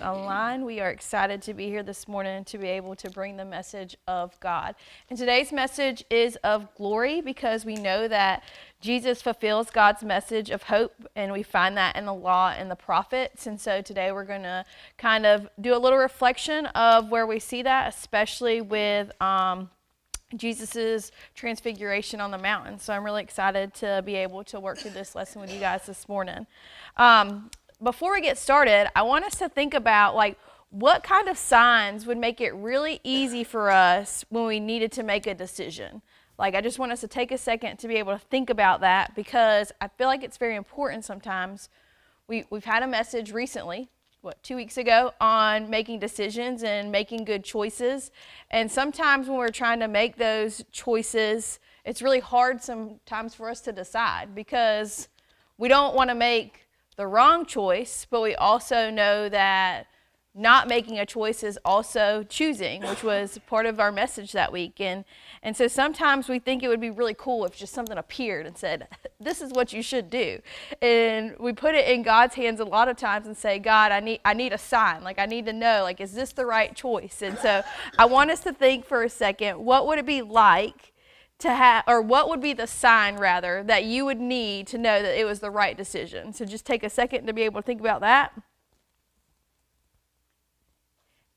online. We are excited to be here this morning to be able to bring the message of God. And today's message is of glory because we know that Jesus fulfills God's message of hope, and we find that in the law and the prophets. And so today we're going to kind of do a little reflection of where we see that, especially with Jesus's transfiguration on the mountain. So I'm really excited to be able to work through this lesson with you guys this morning. Before we get started, I want us to think about what kind of signs would make it really easy for us when we needed to make a decision. I just want us to take a second to be able to think about that, because I feel like it's very important sometimes. We've had a message recently, 2 weeks ago, on making decisions and making good choices. And sometimes when we're trying to make those choices, it's really hard sometimes for us to decide, because we don't want to make the wrong choice, but we also know that not making a choice is also choosing, which was part of our message that week. And so sometimes we think it would be really cool if just something appeared and said, this is what you should do. And we put it in God's hands a lot of times and say, God, I need a sign. I need to know, is this the right choice? And so I want us to think for a second, what would it be like to have, or what would be the sign rather that you would need to know that it was the right decision? So just take a second to be able to think about that.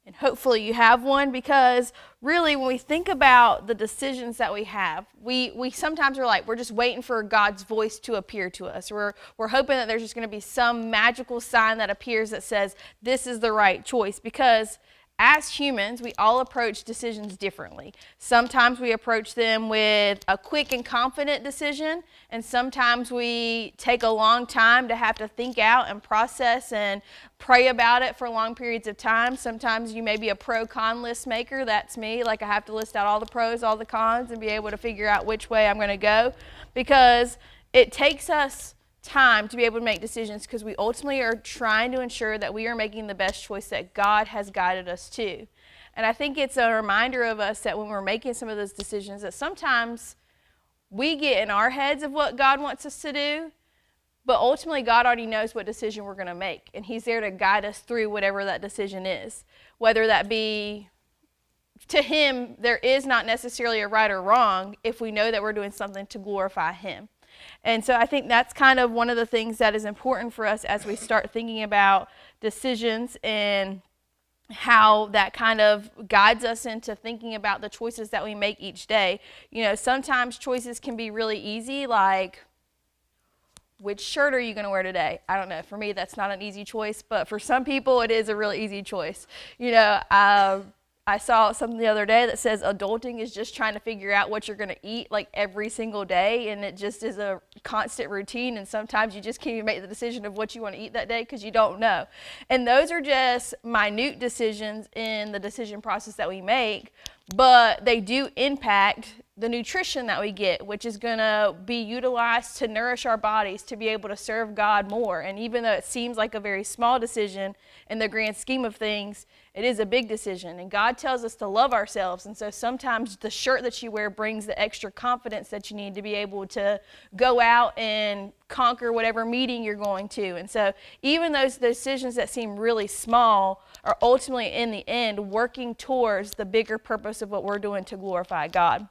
And hopefully you have one, because really when we think about the decisions that we have, we sometimes are we're just waiting for God's voice to appear to us. We're hoping that there's just going to be some magical sign that appears that says this is the right choice, because as humans, we all approach decisions differently. Sometimes we approach them with a quick and confident decision, and sometimes we take a long time to have to think out and process and pray about it for long periods of time. Sometimes you may be a pro-con list maker. That's me. I have to list out all the pros, all the cons, and be able to figure out which way I'm going to go, because it takes us time to be able to make decisions, because we ultimately are trying to ensure that we are making the best choice that God has guided us to. And I think it's a reminder of us that when we're making some of those decisions, that sometimes we get in our heads of what God wants us to do, but ultimately God already knows what decision we're going to make, and He's there to guide us through whatever that decision is. Whether that be, to Him, there is not necessarily a right or wrong if we know that we're doing something to glorify Him. And so I think that's kind of one of the things that is important for us as we start thinking about decisions, and how that kind of guides us into thinking about the choices that we make each day. Sometimes choices can be really easy, which shirt are you going to wear today? I don't know. For me, that's not an easy choice, but for some people, it is a really easy choice. I saw something the other day that says adulting is just trying to figure out what you're going to eat every single day, and it just is a constant routine, and sometimes you just can't even make the decision of what you want to eat that day because you don't know. And those are just minute decisions in the decision process that we make, but they do impact the nutrition that we get, which is going to be utilized to nourish our bodies to be able to serve God more. And even though it seems like a very small decision in the grand scheme of things, it is a big decision. And God tells us to love ourselves. And so sometimes the shirt that you wear brings the extra confidence that you need to be able to go out and conquer whatever meeting you're going to. And so even those decisions that seem really small are ultimately, in the end, working towards the bigger purpose of what we're doing to glorify God.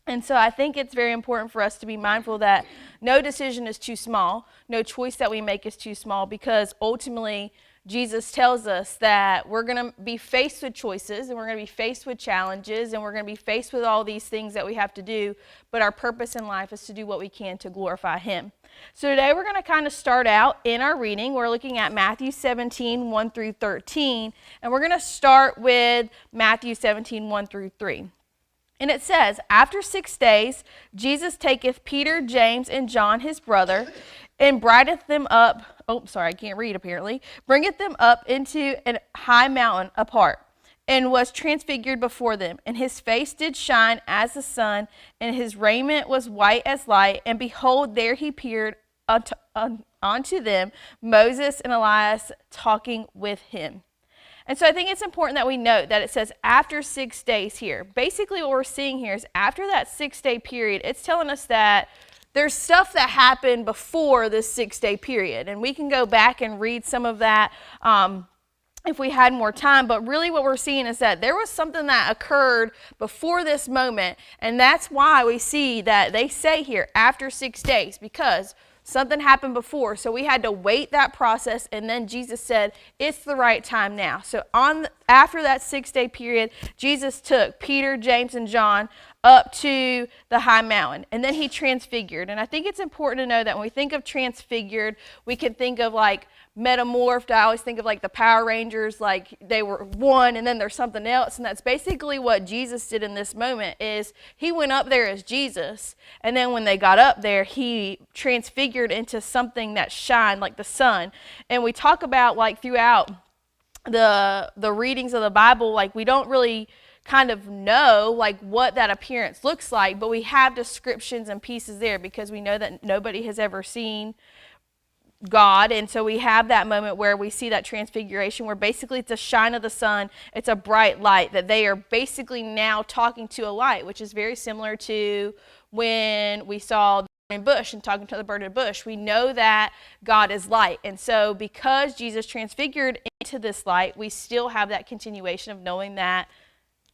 And so I think it's very important for us to be mindful that no decision is too small, no choice that we make is too small, because ultimately Jesus tells us that we're going to be faced with choices, and we're going to be faced with challenges, and we're going to be faced with all these things that we have to do, but our purpose in life is to do what we can to glorify Him. So today we're going to kind of start out in our reading. We're looking at Matthew 17, 1 through 13, and we're going to start with Matthew 17, 1 through 3. And it says, after 6 days, Jesus taketh Peter, James, and John his brother, and bringeth them up into an high mountain apart, and was transfigured before them. And his face did shine as the sun, and his raiment was white as light. And behold, there he appeared unto them, Moses and Elias talking with him. And so I think it's important that we note that it says after 6 days here. Basically what we're seeing here is after that 6-day period, it's telling us that there's stuff that happened before this 6-day period. And we can go back and read some of that if we had more time, but really what we're seeing is that there was something that occurred before this moment, and that's why we see that they say here after 6 days, because something happened before. So we had to wait that process, and then Jesus said it's the right time now. So after that 6-day period, Jesus took Peter, James, and John up to the high mountain, and then he transfigured. And I think it's important to know that when we think of transfigured, we can think of like metamorphed. I always think of like the Power Rangers, like they were one and then there's something else, and that's basically what Jesus did in this moment. Is he went up there as Jesus, and then when they got up there, he transfigured into something that shined like the sun. And we talk about like throughout the readings of the Bible, like we don't really kind of know like what that appearance looks like, but we have descriptions and pieces there because we know that nobody has ever seen God. And so we have that moment where we see that transfiguration, where basically it's a shine of the sun, it's a bright light, that they are basically now talking to a light, which is very similar to when we saw the burning bush and talking to the burning bush. We know that God is light, and so because Jesus transfigured into this light, we still have that continuation of knowing that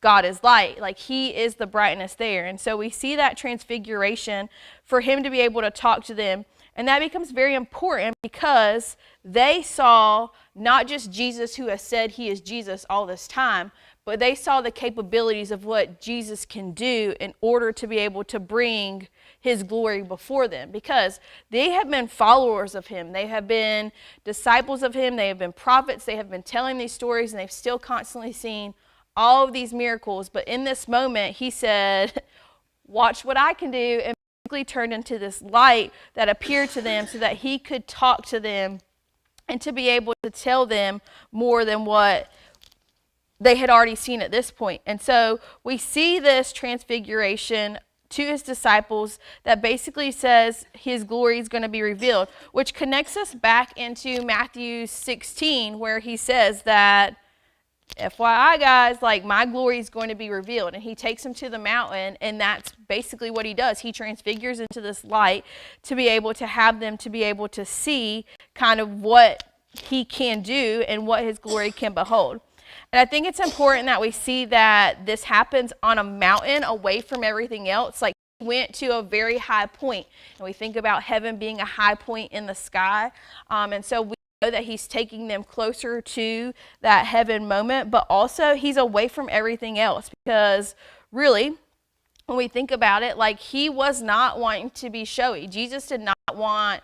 God is light, like he is the brightness there. And so we see that transfiguration for him to be able to talk to them. And that becomes very important because they saw not just Jesus, who has said he is Jesus all this time, but they saw the capabilities of what Jesus can do in order to be able to bring his glory before them, because they have been followers of him. They have been disciples of him. They have been prophets. They have been telling these stories, and they've still constantly seen all of these miracles. But in this moment, he said, watch what I can do, and basically turned into this light that appeared to them so that he could talk to them and to be able to tell them more than what they had already seen at this point. And so we see this transfiguration to his disciples that basically says his glory is going to be revealed, which connects us back into Matthew 16, where he says that, FYI guys, like my glory is going to be revealed. And he takes them to the mountain, and that's basically what he does. He transfigures into this light to be able to have them to be able to see kind of what he can do and what his glory can behold. And I think it's important that we see that this happens on a mountain away from everything else. Like he went to a very high point, and we think about heaven being a high point in the sky. And so we know that he's taking them closer to that heaven moment, but also he's away from everything else, because really, when we think about it, like he was not wanting to be showy. Jesus did not want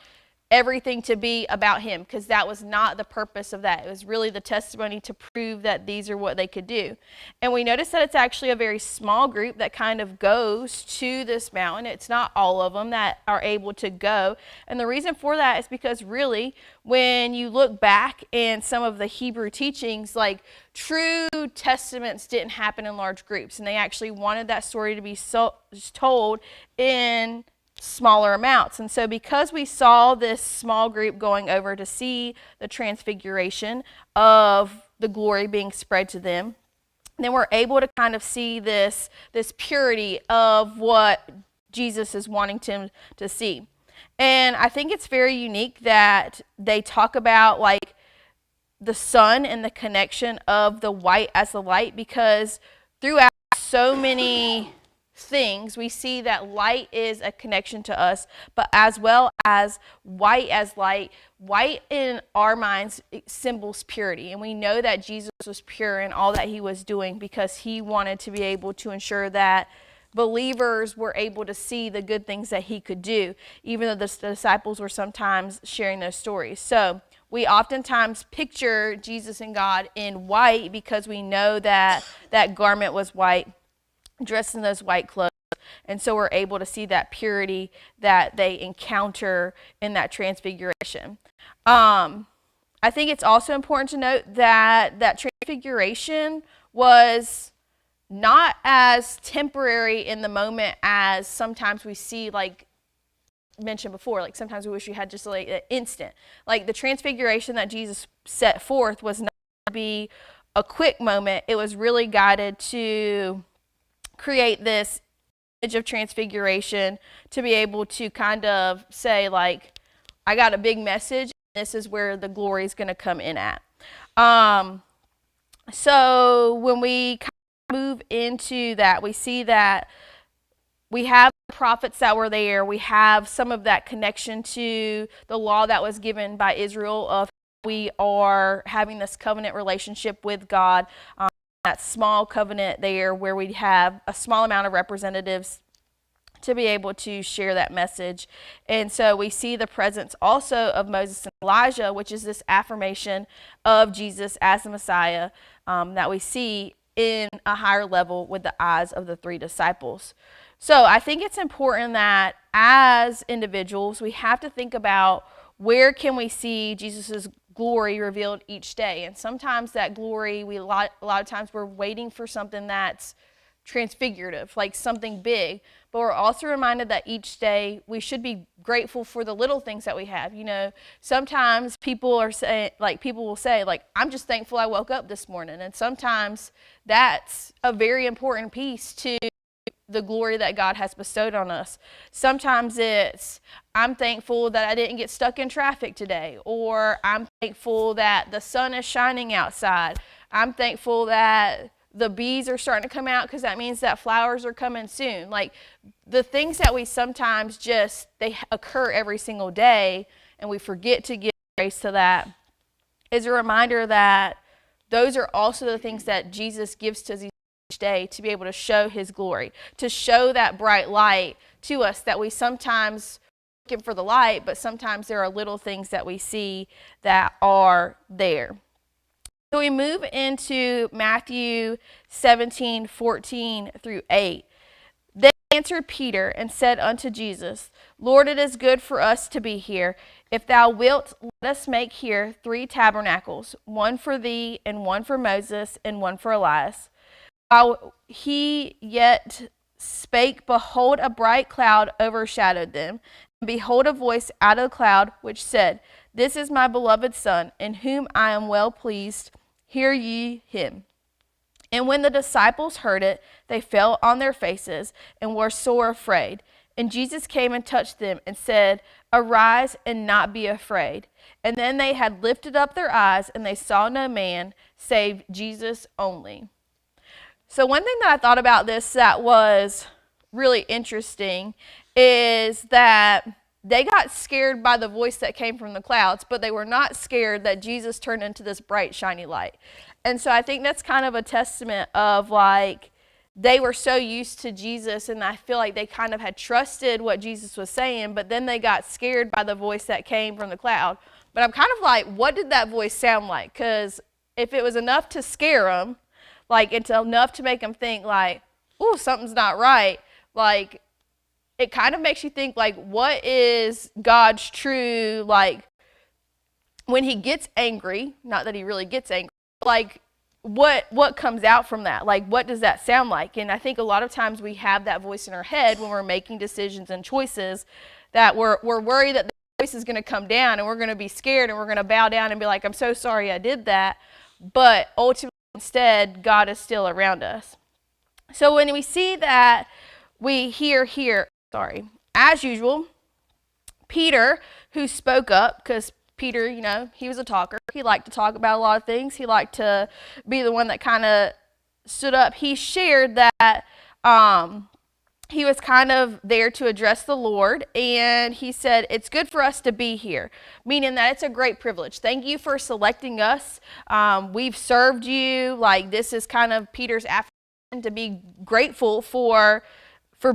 everything to be about him, because that was not the purpose of that. It was really the testimony to prove that these are what they could do. And we notice that it's actually a very small group that kind of goes to this mountain. It's not all of them that are able to go. And the reason for that is because really, when you look back in some of the Hebrew teachings, like true testaments didn't happen in large groups, and they actually wanted that story to be told in smaller amounts. And so because we saw this small group going over to see the transfiguration of the glory being spread to them, then we're able to kind of see this purity of what Jesus is wanting them to see. And I think it's very unique that they talk about like the sun and the connection of the white as the light, because throughout so many things we see that light is a connection to us, but as well as white as light. White in our minds symbols purity, and we know that Jesus was pure in all that he was doing because he wanted to be able to ensure that believers were able to see the good things that he could do, even though the disciples were sometimes sharing those stories. So we oftentimes picture Jesus and God in white because we know that that garment was white, dressed in those white clothes. And so we're able to see that purity that they encounter in that transfiguration. I think it's also important to note that that transfiguration was not as temporary in the moment as sometimes we see, like mentioned before, like sometimes we wish we had just like an instant. Like the transfiguration that Jesus set forth was not to be a quick moment. It was really guided to create this image of transfiguration to be able to kind of say, like, I got a big message, and this is where the glory is going to come in at. So when we kind of move into that, we see that we have prophets that were there. We have some of that connection to the law that was given by Israel of we are having this covenant relationship with God. That small covenant there where we have a small amount of representatives to be able to share that message. And so we see the presence also of Moses and Elijah, which is this affirmation of Jesus as the Messiah that we see in a higher level with the eyes of the three disciples. So I think it's important that as individuals, we have to think about where can we see Jesus's glory revealed each day. And sometimes that glory, a lot of times we're waiting for something that's transfigurative, like something big. But we're also reminded that each day we should be grateful for the little things that we have. You know, sometimes people will say, I'm just thankful I woke up this morning. And sometimes that's a very important piece to the glory that God has bestowed on us. Sometimes it's, I'm thankful that I didn't get stuck in traffic today, or I'm thankful that the sun is shining outside. I'm thankful that the bees are starting to come out because that means that flowers are coming soon. Like the things that we sometimes they occur every single day and we forget to give grace to that is a reminder that those are also the things that Jesus gives to us each day to be able to show his glory, to show that bright light to us that we sometimes looking for the light, but sometimes there are little things that we see that are there. So we move into Matthew 17:14-8. Then answered Peter and said unto Jesus, Lord, it is good for us to be here. If thou wilt, let us make here 3 tabernacles, one for thee, and one for Moses, and one for Elias. While he yet spake, behold, a bright cloud overshadowed them. And behold, a voice out of the cloud, which said, This is my beloved Son, in whom I am well pleased. Hear ye him. And when the disciples heard it, they fell on their faces and were sore afraid. And Jesus came and touched them and said, Arise and not be afraid. And then they had lifted up their eyes, and they saw no man save Jesus only. So one thing that I thought about this that was really interesting is that they got scared by the voice that came from the clouds, but they were not scared that Jesus turned into this bright, shiny light. And so I think that's kind of a testament of like, they were so used to Jesus, and I feel like they kind of had trusted what Jesus was saying, but then they got scared by the voice that came from the cloud. But I'm kind of like, what did that voice sound like? Because if it was enough to scare them, like it's enough to make them think like, ooh, something's not right, like, it kind of makes you think like, what is God's true, like when he gets angry, not that he really gets angry, like what comes out from that? Like, what does that sound like? And I think a lot of times we have that voice in our head when we're making decisions and choices that we're worried that the voice is going to come down and we're going to be scared and we're going to bow down and be like, I'm so sorry I did that. But ultimately, instead, God is still around us. So when we see that, we hear here, as usual, Peter, who spoke up, because Peter, you know, he was a talker. He liked to talk about a lot of things. He liked to be the one that kind of stood up. He shared that he was kind of there to address the Lord, and he said, it's good for us to be here, meaning that it's a great privilege. Thank you for selecting us. We've served you. Like, this is kind of Peter's affirmation to be grateful for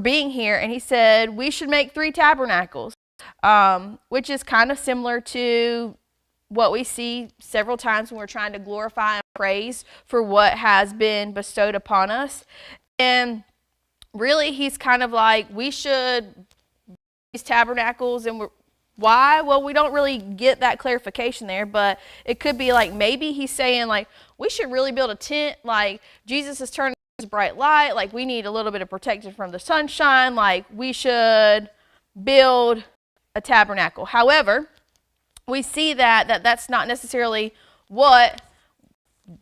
being here. And he said, we should make 3 tabernacles, which is kind of similar to what we see several times when we're trying to glorify and praise for what has been bestowed upon us. And really, he's kind of like, we should these tabernacles. And why? Well, we don't really get that clarification there, but it could be like, maybe he's saying like, we should really build a tent, like Jesus is turning bright light, like we need a little bit of protection from the sunshine, like we should build a tabernacle. However, we see that's not necessarily what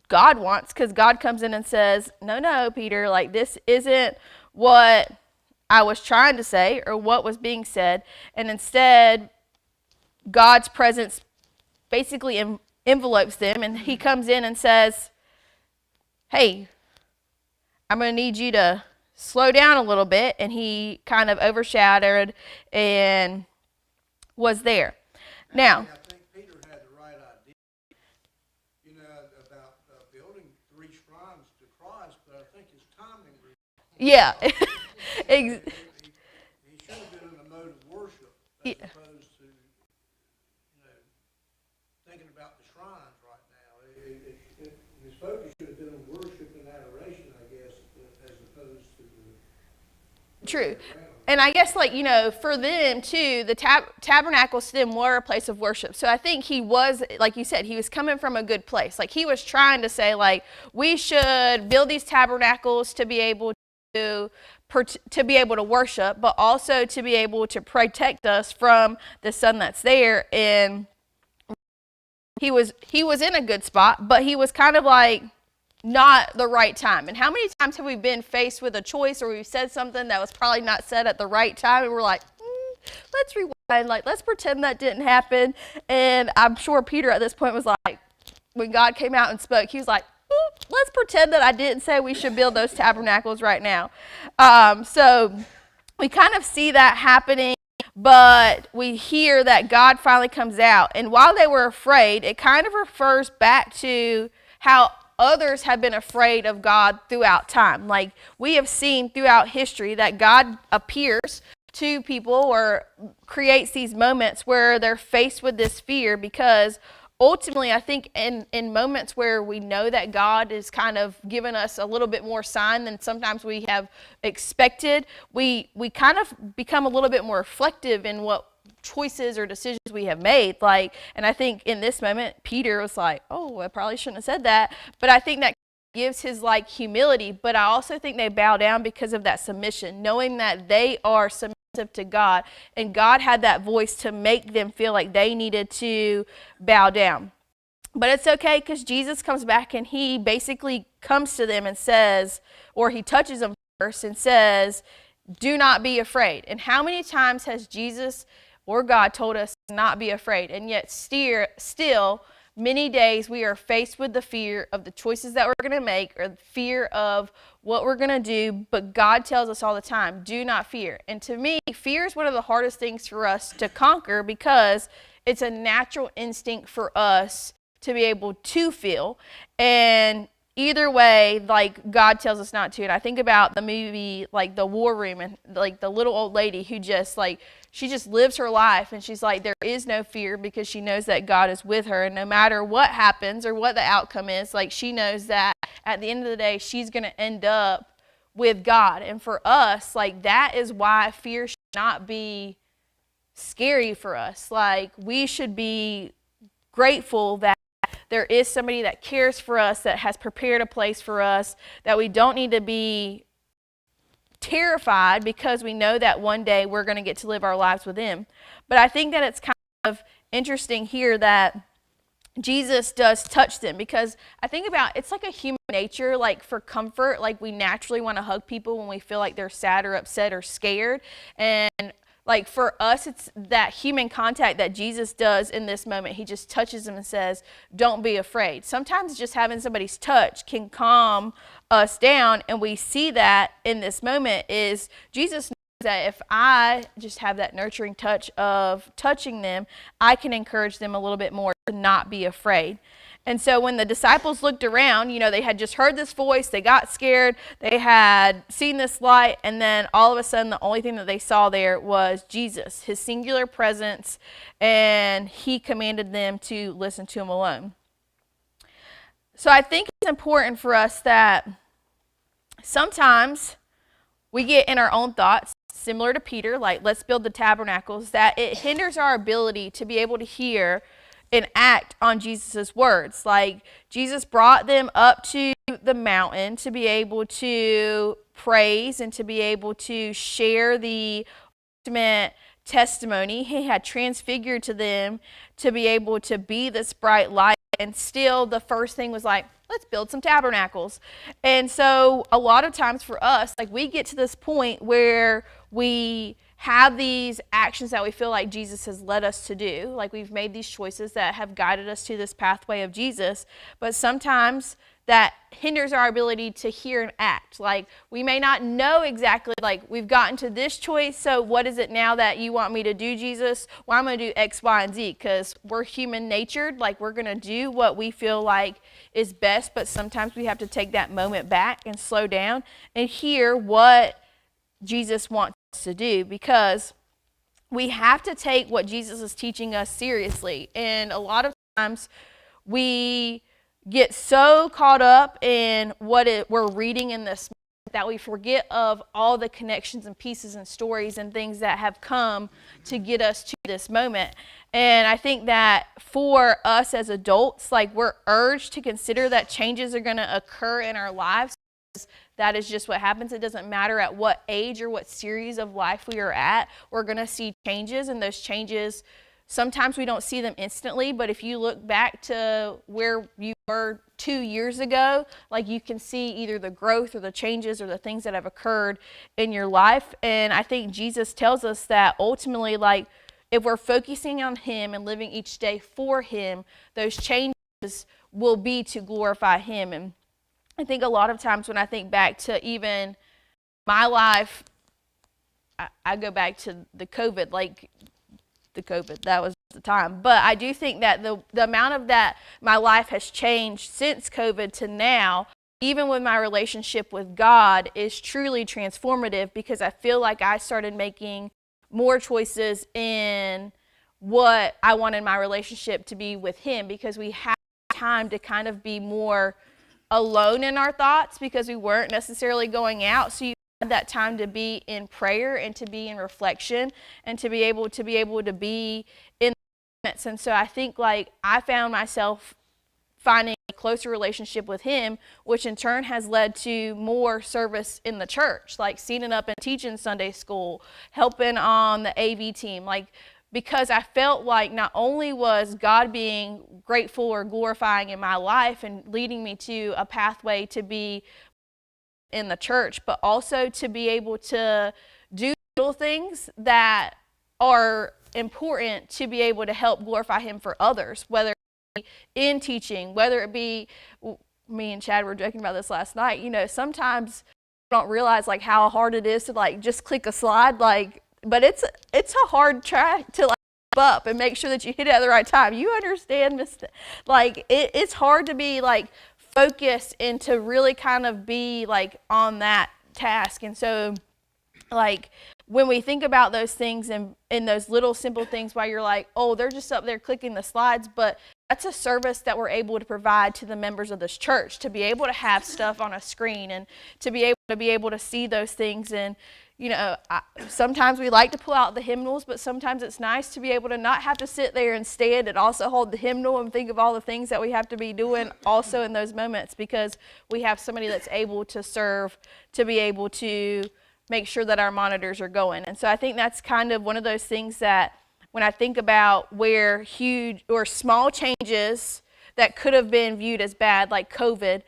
God wants, because God comes in and says, no, Peter, like this isn't what I was trying to say or what was being said. And instead, God's presence basically envelopes them, and he comes in and says, hey, I'm going to need you to slow down a little bit. And he kind of overshadowed and was there. Now, I think Peter had the right idea, about building 3 shrines to Christ, but I think his timing was yeah. he should have been in a mode of worship as opposed to thinking about the shrines right now. His focus should have been on worship and adoration, I guess, as opposed to the True. And I guess, for them, too, the tabernacles to them were a place of worship. So I think he was, like you said, he was coming from a good place. Like, he was trying to say, we should build these tabernacles to be able to worship, but also to be able to protect us from the sun that's there. And he was in a good spot, but he was kind of not the right time. And how many times have we been faced with a choice, or we've said something that was probably not said at the right time, and we're like, let's rewind, let's pretend that didn't happen. And I'm sure Peter at this point was like, when God came out and spoke, he was like, let's pretend that I didn't say we should build those tabernacles right now. So we kind of see that happening, but we hear that God finally comes out. And while they were afraid, it kind of refers back to how others have been afraid of God throughout time. Like, we have seen throughout history that God appears to people or creates these moments where they're faced with this fear, because ultimately, I think in moments where we know that God is kind of given us a little bit more sign than sometimes we have expected, we kind of become a little bit more reflective in what choices or decisions we have made. And I think in this moment, Peter was like, oh, I probably shouldn't have said that. But I think that gives his humility. But I also think they bow down because of that submission, knowing that they are submissive to God, and God had that voice to make them feel like they needed to bow down. But it's okay, because Jesus comes back and he basically comes to them and says, or he touches them first and says, do not be afraid. And how many times has Jesus or God told us to not be afraid? And yet still many days we are faced with the fear of the choices that we're going to make, or the fear of what we're going to do. But God tells us all the time, do not fear. And to me, fear is one of the hardest things for us to conquer, because it's a natural instinct for us to be able to feel. And either way, God tells us not to. And I think about the movie, The War Room, and the little old lady who just she just lives her life, and she's like, there is no fear, because she knows that God is with her. And no matter what happens or what the outcome is, she knows that at the end of the day, she's going to end up with God. And for us, that is why fear should not be scary for us. We should be grateful that there is somebody that cares for us, that has prepared a place for us, that we don't need to be terrified, because we know that one day we're going to get to live our lives with him. But I think that it's kind of interesting here that Jesus does touch them, because I think about, it's like a human nature, for comfort, we naturally want to hug people when we feel like they're sad or upset or scared. And for us, it's that human contact that Jesus does in this moment. He just touches them and says, don't be afraid. Sometimes just having somebody's touch can calm us down. And we see that in this moment is Jesus knows that if I just have that nurturing touch of touching them, I can encourage them a little bit more to not be afraid. And so when the disciples looked around, they had just heard this voice, they got scared, they had seen this light, and then all of a sudden the only thing that they saw there was Jesus, his singular presence, and he commanded them to listen to him alone. So I think it's important for us that sometimes we get in our own thoughts, similar to Peter, let's build the tabernacles, that it hinders our ability to be able to hear and act on Jesus's words. Jesus brought them up to the mountain to be able to praise and to be able to share the ultimate testimony. He had transfigured to them to be able to be this bright light. And still the first thing was let's build some tabernacles. And so a lot of times for us, we get to this point where we have these actions that we feel like Jesus has led us to do. We've made these choices that have guided us to this pathway of Jesus. But sometimes that hinders our ability to hear and act. Like, we may not know exactly, like, we've gotten to this choice, so what is it now that you want me to do, Jesus? Well, I'm going to do X, Y, and Z, because we're human natured. Like, we're going to do what we feel like is best, but sometimes we have to take that moment back and slow down and hear what Jesus wants us to do, because we have to take what Jesus is teaching us seriously. And a lot of times we get so caught up in what we're reading in this that we forget of all the connections and pieces and stories and things that have come to get us to this moment. And I think that for us as adults, like, we're urged to consider that changes are going to occur in our lives. That is just what happens. It doesn't matter at what age or what series of life we are at. We're going to see changes, and those changes, sometimes we don't see them instantly, but if you look back to where you were 2 years ago, like, you can see either the growth or the changes or the things that have occurred in your life. And I think Jesus tells us that ultimately, like, if we're focusing on Him and living each day for Him, those changes will be to glorify Him. And I think a lot of times when I think back to even my life, I go back to the COVID, that was the time. But I do think that the amount of that my life has changed since COVID to now, even with my relationship with God, is truly transformative, because I feel like I started making more choices in what I wanted my relationship to be with Him, because we had time to kind of be more alone in our thoughts because we weren't necessarily going out. So you had that time to be in prayer and to be in reflection and to be able to be in the moments. And so I think, like, I found myself finding a closer relationship with Him, which in turn has led to more service in the church, like standing up and teaching Sunday school, helping on the AV team, like, because I felt like not only was God being grateful or glorifying in my life and leading me to a pathway to be in the church, but also to be able to do little things that are important to be able to help glorify Him for others, whether it be in teaching, whether it be, me and Chad were joking about this last night, you know, sometimes you don't realize, like, how hard it is to, like, just click a slide, like, but it's a hard track to, like, up and make sure that you hit it at the right time. You understand, like, it's hard to be, like, focused and to really kind of be, like, on that task. And so, like, when we think about those things and those little simple things, while you're like, oh, they're just up there clicking the slides, but that's a service that we're able to provide to the members of this church, to be able to have stuff on a screen and to be able to see those things. And you know, sometimes we like to pull out the hymnals, but sometimes it's nice to be able to not have to sit there and stand and also hold the hymnal and think of all the things that we have to be doing also in those moments, because we have somebody that's able to serve, to be able to make sure that our monitors are going. And so I think that's kind of one of those things that when I think about where huge or small changes that could have been viewed as bad, like COVID,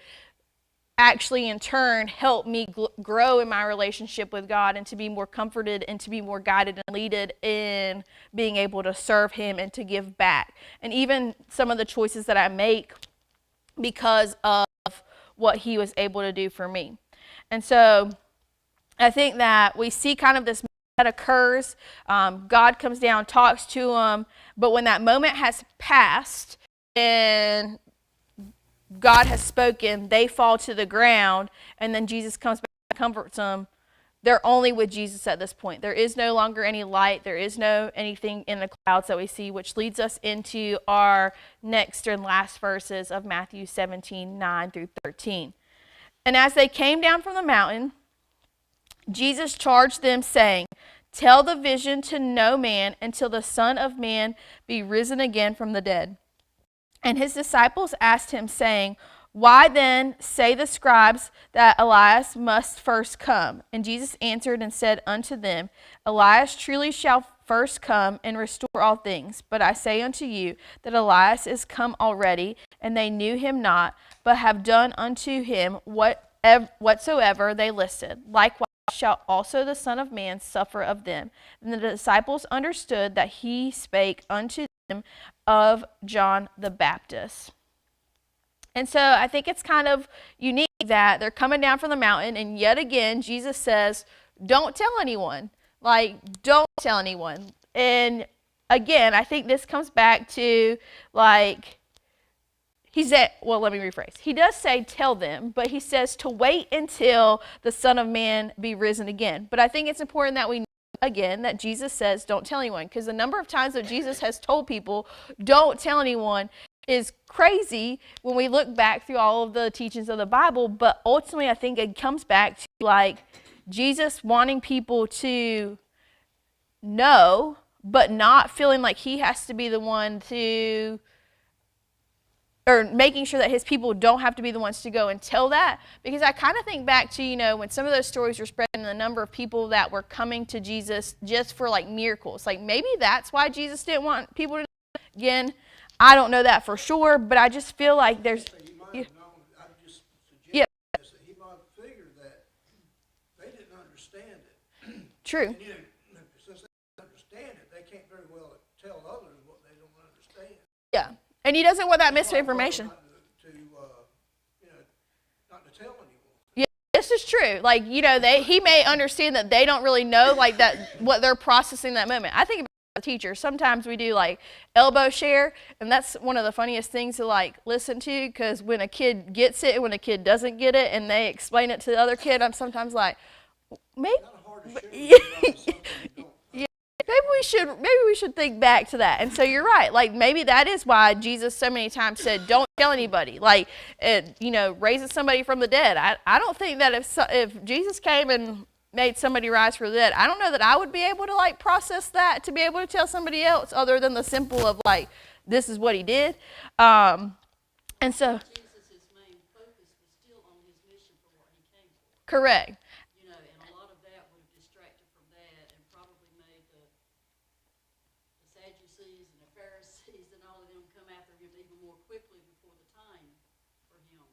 actually in turn help me grow in my relationship with God and to be more comforted and to be more guided and leaded in being able to serve Him and to give back. And even some of the choices that I make because of what He was able to do for me. And so I think that we see kind of this that occurs. God comes down, talks to them, but when that moment has passed and God has spoken, they fall to the ground, and then Jesus comes back and comforts them. They're only with Jesus at this point. There is no longer any light. There is no anything in the clouds that we see, which leads us into our next and last verses of Matthew 17:9 through 13. And as they came down from the mountain, Jesus charged them, saying, "Tell the vision to no man until the Son of Man be risen again from the dead." And His disciples asked Him, saying, "Why then say the scribes that Elias must first come?" And Jesus answered and said unto them, "Elias truly shall first come and restore all things. But I say unto you that Elias is come already, and they knew him not, but have done unto him whatsoever they listed. Likewise shall also the Son of Man suffer of them." And the disciples understood that He spake unto them of John the Baptist. And so I think it's kind of unique that they're coming down from the mountain, and yet again, Jesus says, don't tell anyone. Like, don't tell anyone. And again, I think this comes back to, like, he said, well, let me rephrase. He does say tell them, but he says to wait until the Son of Man be risen again. But I think it's important that we know, again, that Jesus says don't tell anyone, because the number of times that Jesus has told people don't tell anyone is crazy when we look back through all of the teachings of the Bible. But ultimately, I think it comes back to, like, Jesus wanting people to know, but not feeling like he has to be the one to, or making sure that his people don't have to be the ones to go and tell that. Because I kind of think back to, you know, when some of those stories were spread, and the number of people that were coming to Jesus just for, like, miracles. Like, maybe that's why Jesus didn't want people to know. Again, I don't know that for sure, but I just feel like there's... He might have figured that they didn't understand it. True. And, you know, since they don't understand it, they can't very well tell others what they don't understand. Yeah. And he doesn't want that misinformation. Not to tell anyone. Yeah, this is true. Like, you know, he may understand that they don't really know, like, that what they're processing that moment. I think about teachers. Sometimes we do, like, elbow share, and that's one of the funniest things to, like, listen to, because when a kid gets it and when a kid doesn't get it and they explain it to the other kid, I'm sometimes like, maybe we should think back to that. And so you're right. Like, maybe that is why Jesus so many times said, don't tell anybody. Like, you know, raising somebody from the dead. I don't think that if Jesus came and made somebody rise from the dead, I don't know that I would be able to, like, process that to be able to tell somebody else, other than the simple of, like, this is what he did. And so Jesus' main focus was still on his mission for what he came for. Correct. You know, and a lot of that would have distracted from that and probably made the Sadducees and the Pharisees and all of them come after him even more quickly before the time for him.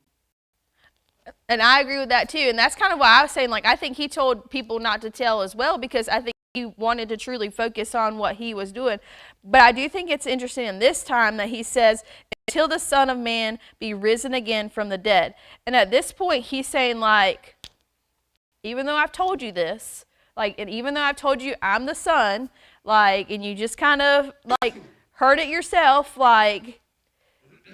And I agree with that too. And that's kind of why I was saying, like, I think he told people not to tell as well, because I think he wanted to truly focus on what he was doing. But I do think it's interesting in this time that he says, until the Son of Man be risen again from the dead. And at this point, he's saying, like, even though I've told you this, like, and even though I've told you I'm the Son, like, and you just kind of, like, heard it yourself, like,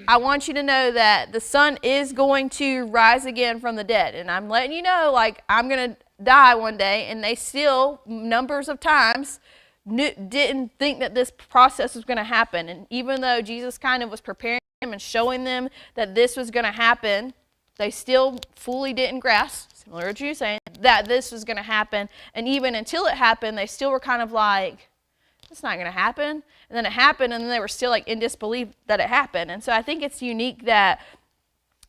I want you to know that the Son is going to rise again from the dead. And I'm letting you know, like, I'm going to die one day. And they still, numbers of times, didn't think that this process was going to happen. And even though Jesus kind of was preparing them and showing them that this was going to happen, they still fully didn't grasp, similar to you saying, that this was going to happen. And even until it happened, they still were kind of like, it's not going to happen. And then it happened, and then they were still, like, in disbelief that it happened. And so I think it's unique that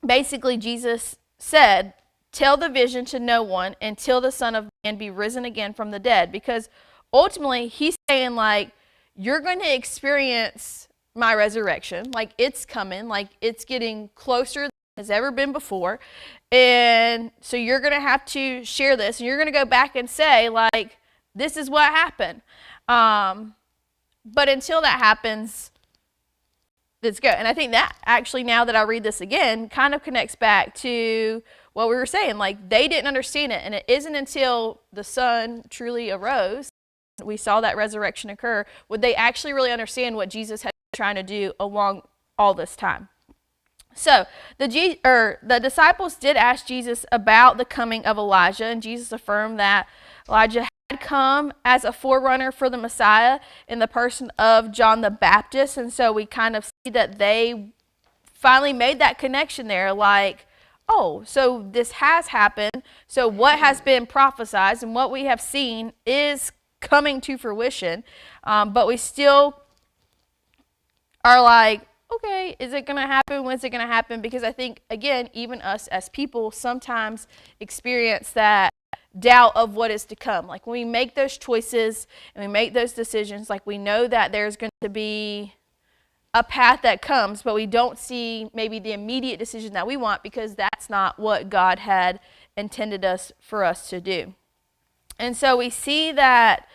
basically Jesus said, tell the vision to no one until the Son of Man be risen again from the dead. Because ultimately, he's saying, like, you're going to experience my resurrection. Like, it's coming. Like, it's getting closer than it has ever been before. And so you're going to have to share this. And you're going to go back and say, like, this is what happened. But until that happens, let's go. And I think that actually, now that I read this again, kind of connects back to what we were saying. Like, they didn't understand it. And it isn't until the Son truly arose, we saw that resurrection occur, would they actually really understand what Jesus had been trying to do along all this time. So the disciples did ask Jesus about the coming of Elijah, and Jesus affirmed that Elijah had come as a forerunner for the Messiah in the person of John the Baptist. And so we kind of see that they finally made that connection there, like, oh, so this has happened. So what has been prophesied and what we have seen is coming to fruition. But we still are like, okay, is it going to happen? When's it going to happen? Because I think, again, even us as people sometimes experience that doubt of what is to come. Like, when we make those choices and we make those decisions, like, we know that there's going to be a path that comes, but we don't see maybe the immediate decision that we want, because that's not what God had intended for us to do. And so we see that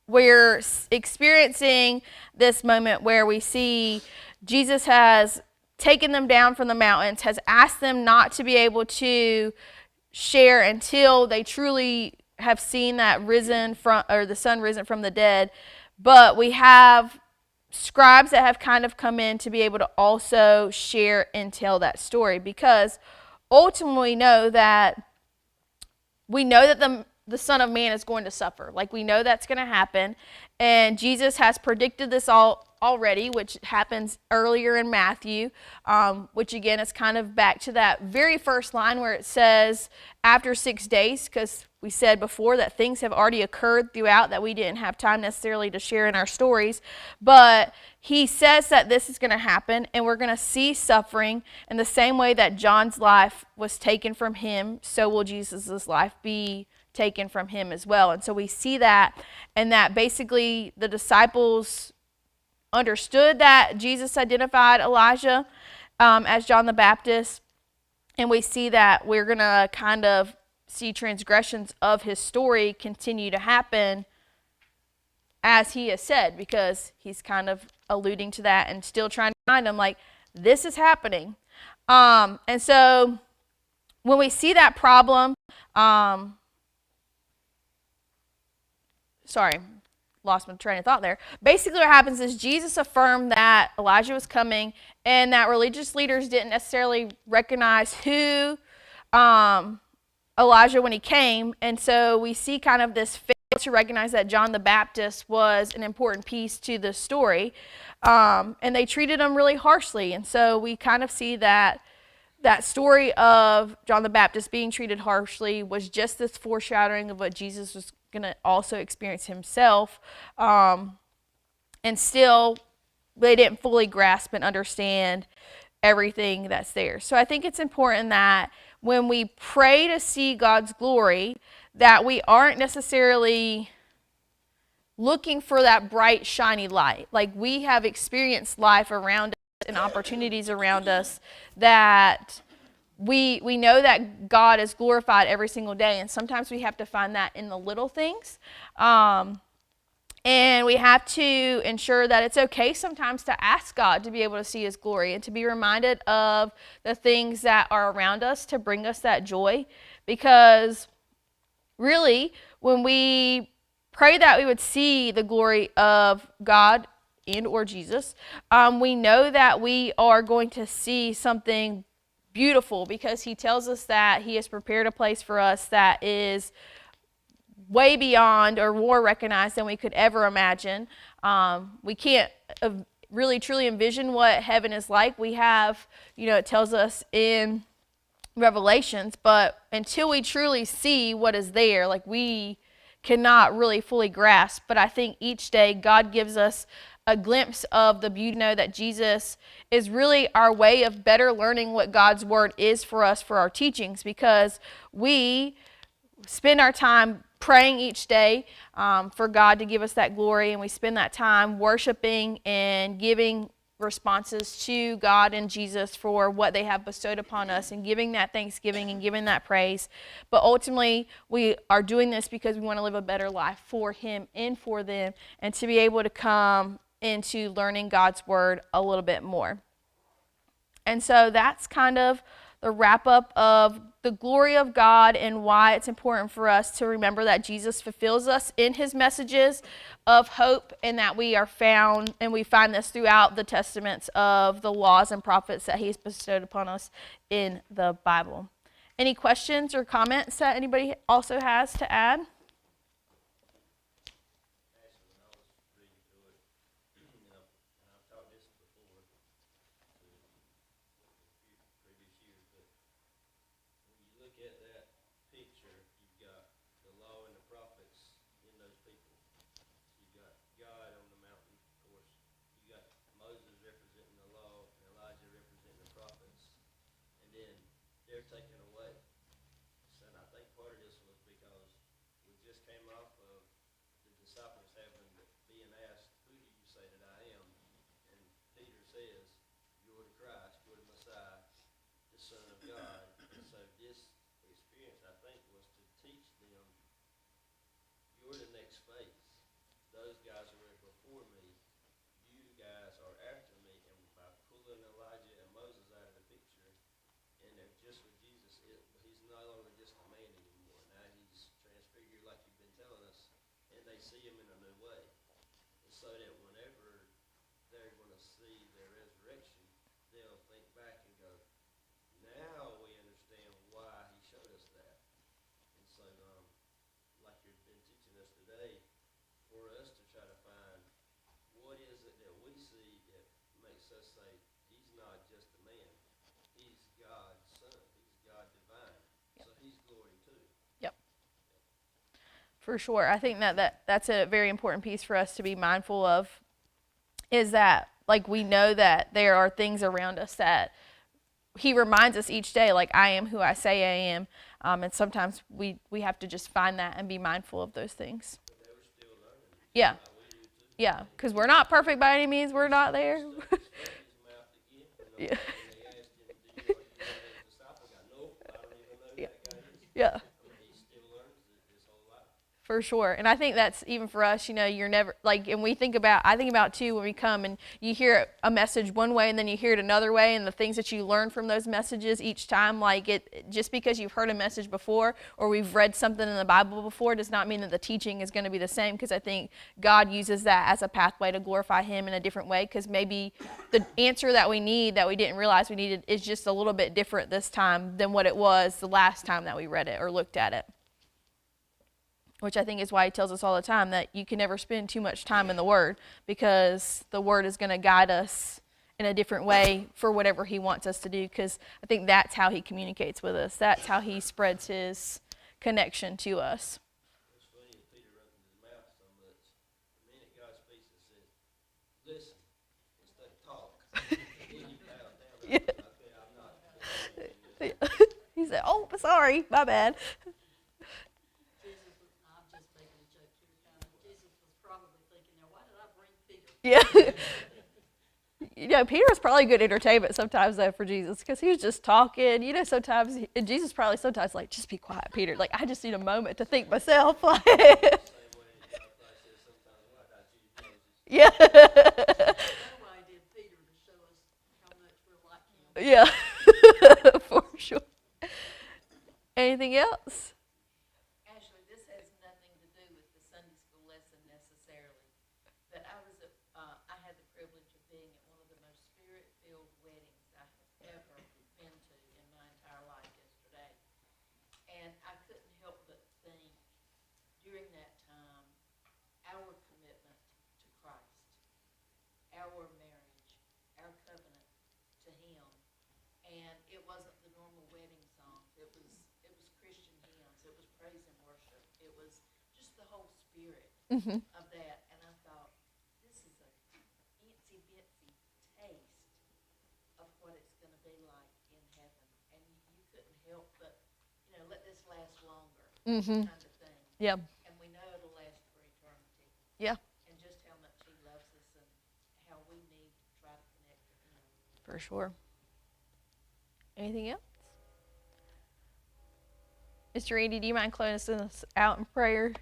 we're experiencing this moment where we see Jesus has taken them down from the mountains, has asked them not to be able to share until they truly have seen that risen from, or the sun risen from the dead. But we have scribes that have kind of come in to be able to also share and tell that story, because ultimately we know that the Son of Man is going to suffer. Like, we know that's going to happen. And Jesus has predicted this already, which happens earlier in Matthew, which again is kind of back to that very first line where it says after 6 days, because we said before that things have already occurred throughout that we didn't have time necessarily to share in our stories. But he says that this is going to happen, and we're going to see suffering in the same way that John's life was taken from him, so will Jesus' life be taken from him as well. And so we see that, and that basically the disciples understood that Jesus identified Elijah as John the Baptist, and we see that we're going to kind of see transgressions of his story continue to happen as he has said, because he's kind of alluding to that and still trying to remind them, like, this is happening. And so when we see that problem, sorry, lost my train of thought there. Basically what happens is Jesus affirmed that Elijah was coming, and that religious leaders didn't necessarily recognize who Elijah when he came. And so we see kind of this fail to recognize that John the Baptist was an important piece to the story. And they treated him really harshly. And so we kind of see that story of John the Baptist being treated harshly was just this foreshadowing of what Jesus was going to also experience himself. And still, they didn't fully grasp and understand everything that's there. So I think it's important that when we pray to see God's glory, that we aren't necessarily looking for that bright, shiny light. Like, we have experienced life around us and opportunities around us that we know that God is glorified every single day, and sometimes we have to find that in the little things. And we have to ensure that it's okay sometimes to ask God to be able to see his glory and to be reminded of the things that are around us to bring us that joy. Because really, when we pray that we would see the glory of God and or Jesus, we know that we are going to see something beautiful, because he tells us that he has prepared a place for us that is way beyond or more recognized than we could ever imagine. We can't really truly envision what heaven is like. We have, it tells us in Revelations, but until we truly see what is there, like, we cannot really fully grasp. But I think each day God gives us a glimpse of the beauty, know that Jesus is really our way of better learning what God's word is for us for our teachings, because we spend our time praying each day for God to give us that glory, and we spend that time worshiping and giving responses to God and Jesus for what they have bestowed upon us, and giving that thanksgiving and giving that praise. But ultimately, we are doing this because we want to live a better life for him and for them, and to be able to come into learning God's word a little bit more. And so that's kind of the wrap up of the glory of God and why it's important for us to remember that Jesus fulfills us in his messages of hope, and that we are found, and we find this throughout the testaments of the laws and prophets that he's bestowed upon us in the Bible. Any questions or comments that anybody also has to add? Taken away. And I think part of this was because we just came off of the disciples being asked, who do you say that I am? And Peter says, you're the Christ, you're the Messiah, the Son of God. And so this experience, I think, was to teach them, you're the next phase. The those guys were before me, you guys are after me, and by pulling Elijah and Moses out of the picture, and they're just with Jesus, he's no longer just a man anymore. Now he's transfigured like you've been telling us, and they see him in a new way. And so that whenever they're going to see their resurrection, they'll think back and go, now we understand why he showed us that. And so, like you've been teaching us today, for us to try to find what is it that we see that makes us say, he's not just a man, he's God's son, he's God divine, so he's glory too. Yep. For sure. I think that's a very important piece for us to be mindful of, is that, like, we know that there are things around us that he reminds us each day, like, I am who I say I am. And sometimes we have to just find that and be mindful of those things. But they were still learning. Yeah. Like we do too. Yeah. Because we're not perfect by any means. We're not there. So he stuck his mouth again, and Yeah. when they asked him, are you one of the disciples? I go, nope, I don't even know who Yeah. that guy is. Yeah. I mean, he still learns his whole life. For sure. And I think that's even for us, you're never, like, and I think about too, when we come and you hear a message one way and then you hear it another way, and the things that you learn from those messages each time, like, it just because you've heard a message before or we've read something in the Bible before does not mean that the teaching is going to be the same, because I think God uses that as a pathway to glorify him in a different way, because maybe the answer that we need that we didn't realize we needed is just a little bit different this time than what it was the last time that we read it or looked at it. Which I think is why he tells us all the time that you can never spend too much time in the Word, because the Word is going to guide us in a different way for whatever he wants us to do, because I think that's how he communicates with us. That's how he spreads his connection to us. It's funny that Peter opens his mouth so much. The minute God speaks and says, listen, instead of talk, then you bow down. Yeah. Okay, I'm not. He said, oh, sorry, my bad. I'm just making a joke here, kind of. Jesus was probably thinking, now, why did I bring Peter? Yeah. Peter was probably good entertainment sometimes, though, for Jesus, because he was just talking. Sometimes, and Jesus probably sometimes, like, just be quiet, Peter. Like, I just need a moment to think myself. Same way God probably says sometimes, why not you, Moses? Yeah. That's why he did Peter, to show us how much we're like him. Yeah. For sure. Anything else? Ashley, this has nothing to do with the Sunday school lesson necessarily, but I had the privilege of being at one of the most spirit-filled weddings I have ever been to in my entire life yesterday. And I couldn't help but think, during that time, our commitment to Christ, our marriage, our covenant to him. And it wasn't the normal wedding songs. It was Christian hymns. It was praise and worship. It was just the whole spirit of that. And I thought, this is a itsy-bitsy taste of what it's going to be like in heaven. And you couldn't help but, let this last longer kind of thing. Yeah. And we know it'll last for eternity. Yeah. And just how much he loves us and how we need to try to connect to him. For sure. Anything else? Mr. Randy, do you mind closing us out in prayer?